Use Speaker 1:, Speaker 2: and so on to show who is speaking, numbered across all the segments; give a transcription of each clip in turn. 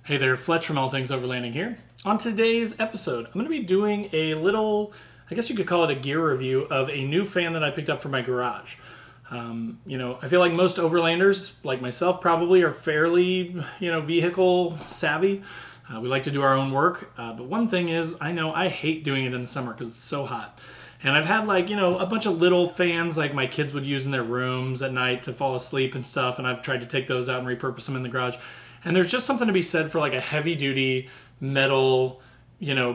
Speaker 1: Hey there, Fletch from All Things Overlanding here. On today's episode, I'm going to be doing a little, I guess you could call it a gear review of a new fan that I picked up for my garage. I feel like most overlanders, like myself, probably are fairly, vehicle savvy. We like to do our own work. But one thing is, I know I hate doing it in the summer because it's so hot. And I've had a bunch of little fans like my kids would use in their rooms at night to fall asleep and stuff. And I've tried to take those out and repurpose them in the garage. And there's just something to be said for like a heavy duty metal,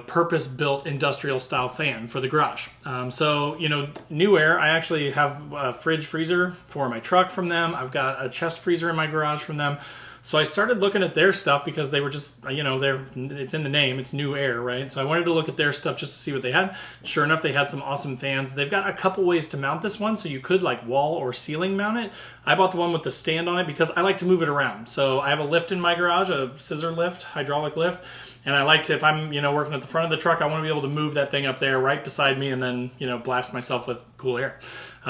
Speaker 1: purpose built industrial style fan for the garage. Newair, I actually have a fridge freezer for my truck from them. I've got a chest freezer in my garage from them. So I started looking at their stuff because they were just, it's in the name, it's Newair, right? So I wanted to look at their stuff just to see what they had. Sure enough, they had some awesome fans. They've got a couple ways to mount this one, so you could like wall or ceiling mount it. I bought the one with the stand on it because I like to move it around. So I have a lift in my garage, a scissor lift, hydraulic lift. And I like to, if I'm, working at the front of the truck, I want to be able to move that thing up there right beside me and then, blast myself with cool air.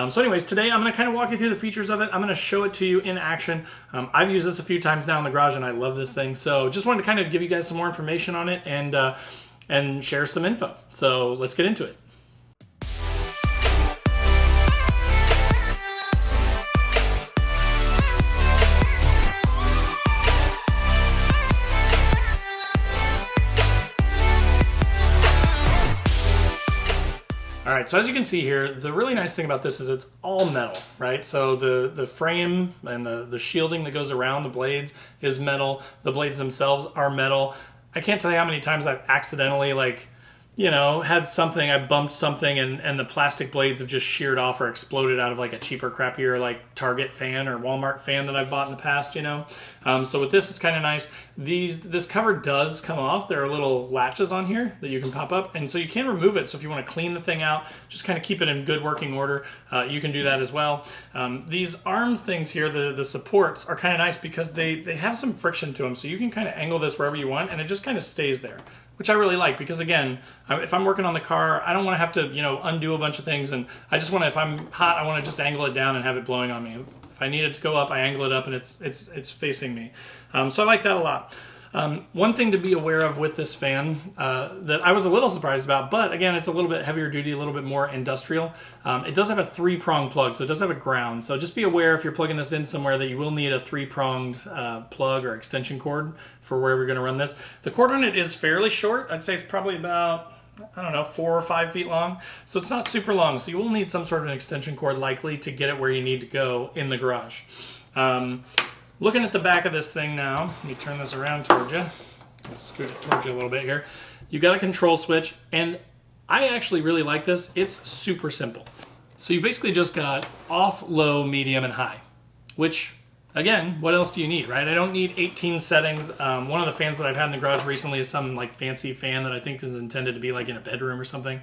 Speaker 1: So anyways, today I'm going to kind of walk you through the features of it. I'm going to show it to you in action. I've used this a few times now in the garage and I love this thing. So just wanted to kind of give you guys some more information on it and share some info. So let's get into it. All right, so as you can see here, the really nice thing about this is it's all metal, right? So the frame and the shielding that goes around the blades is metal. The blades themselves are metal. I can't tell you how many times I've accidentally had something, I bumped something and the plastic blades have just sheared off or exploded out of like a cheaper, crappier like Target fan or Walmart fan that I've bought in the past, So with this, it's kind of nice. This cover does come off. There are little latches on here that you can pop up, and so you can remove it. So if you want to clean the thing out, just kind of keep it in good working order, you can do that as well. These arm things here, the supports, are kind of nice because they have some friction to them, so you can kind of angle this wherever you want, and it just kind of stays there, which I really like because, again, if I'm working on the car, I don't want to have to, undo a bunch of things, and I just want to, if I'm hot, I want to just angle it down and have it blowing on me. If I need it to go up, I angle it up and it's facing me. So I like that a lot. One thing to be aware of with this fan that I was a little surprised about, but again, it's a little bit heavier duty, a little bit more industrial. It does have a 3-prong plug, so it does have a ground. So just be aware if you're plugging this in somewhere that you will need a 3-pronged plug or extension cord for wherever you're going to run this. The cord on it is fairly short. I'd say it's probably about, 4 or 5 feet long. So it's not super long. So you will need some sort of an extension cord likely to get it where you need to go in the garage. Looking at the back of this thing now, let me turn this around towards you. I'll scoot it towards you a little bit here. You got a control switch, and I actually really like this. It's super simple. So you basically just got off, low, medium, and high, which, again, what else do you need, right? I don't need 18 settings. One of the fans that I've had in the garage recently is some like fancy fan that I think is intended to be like in a bedroom or something.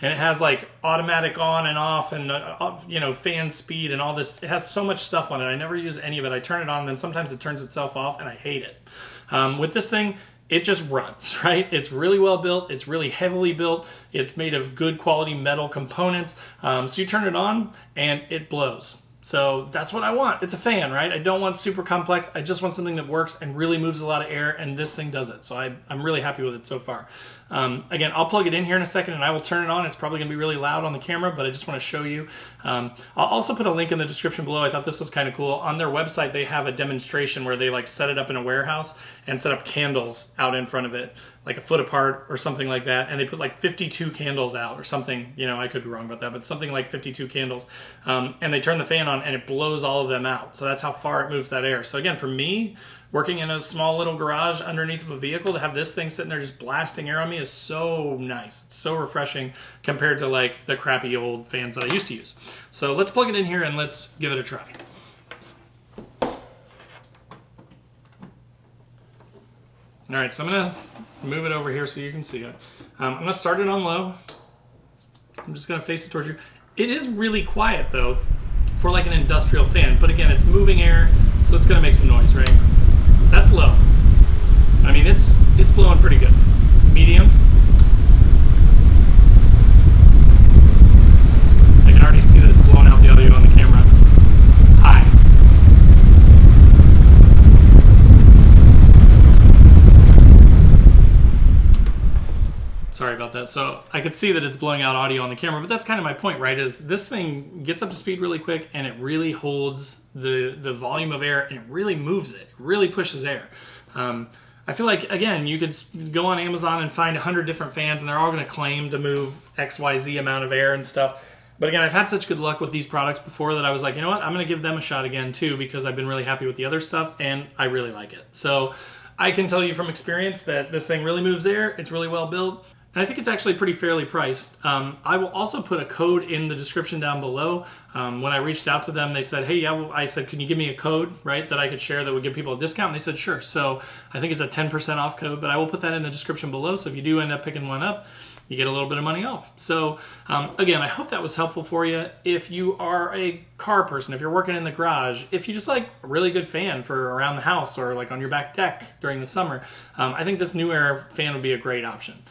Speaker 1: And it has like automatic on and off and, fan speed and all this. It has so much stuff on it. I never use any of it. I turn it on and then sometimes it turns itself off and I hate it. With this thing, it just runs, right? It's really well built. It's really heavily built. It's made of good quality metal components. So you turn it on and it blows. So that's what I want. It's a fan, right? I don't want super complex. I just want something that works and really moves a lot of air, and this thing does it. So I'm really happy with it so far. Again, I'll plug it in here in a second and I will turn it on. It's probably going to be really loud on the camera, but I just want to show you. I'll also put a link in the description below. I thought this was kind of cool. On their website, they have a demonstration where they set it up in a warehouse and set up candles out in front of it, like a foot apart or something like that. And they put like 52 candles out or something. I could be wrong about that, but something like 52 candles. And they turn the fan on and it blows all of them out. So that's how far it moves that air. So again, for me, working in a small little garage underneath of a vehicle, to have this thing sitting there just blasting air on me is so nice. It's so refreshing compared to like the crappy old fans that I used to use. So let's plug it in here and let's give it a try. All right, so I'm going to move it over here so you can see it. I'm going to start it on low. I'm just going to face it towards you. It is really quiet though for like an industrial fan, but again, it's moving air, so it's going to make some noise, right? So that's low. I mean, it's blowing pretty good. Medium. I can already see that it's blowing out the audio on the camera. High. So I could see that it's blowing out audio on the camera, but that's kind of my point, right? Is this thing gets up to speed really quick, and it really holds the volume of air, and it really moves it. It really pushes air. I feel like, again, you could go on Amazon and find 100 different fans, and they're all going to claim to move XYZ amount of air and stuff. But again, I've had such good luck with these products before that I was like, you know what, I'm going to give them a shot again too, because I've been really happy with the other stuff, and I really like it. So I can tell you from experience that this thing really moves air. It's really well built. And I think it's actually pretty fairly priced. I will also put a code in the description down below. When I reached out to them, they said, hey, yeah, well, I said, can you give me a code, right, that I could share that would give people a discount? And they said, sure. So I think it's a 10% off code, but I will put that in the description below. So if you do end up picking one up, you get a little bit of money off. So again, I hope that was helpful for you. If you are a car person, if you're working in the garage, if you just like a really good fan for around the house or like on your back deck during the summer, I think this Newair fan would be a great option.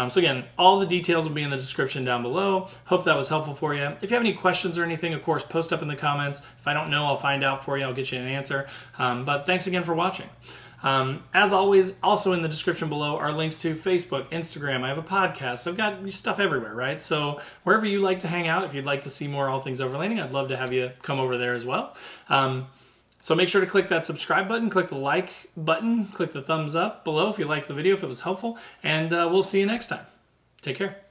Speaker 1: So again, all the details will be in the description down below. Hope that was helpful for you. If you have any questions or anything, of course, post up in the comments. If I don't know, I'll find out for you. I'll get you an answer. But thanks again for watching. As always, also in the description below are links to Facebook, Instagram. I have a podcast, so I've got stuff everywhere, right? So wherever you like to hang out, if you'd like to see more All Things Overlanding, I'd love to have you come over there as well. So make sure to click that subscribe button, click the like button, click the thumbs up below if you liked the video, if it was helpful, and we'll see you next time. Take care.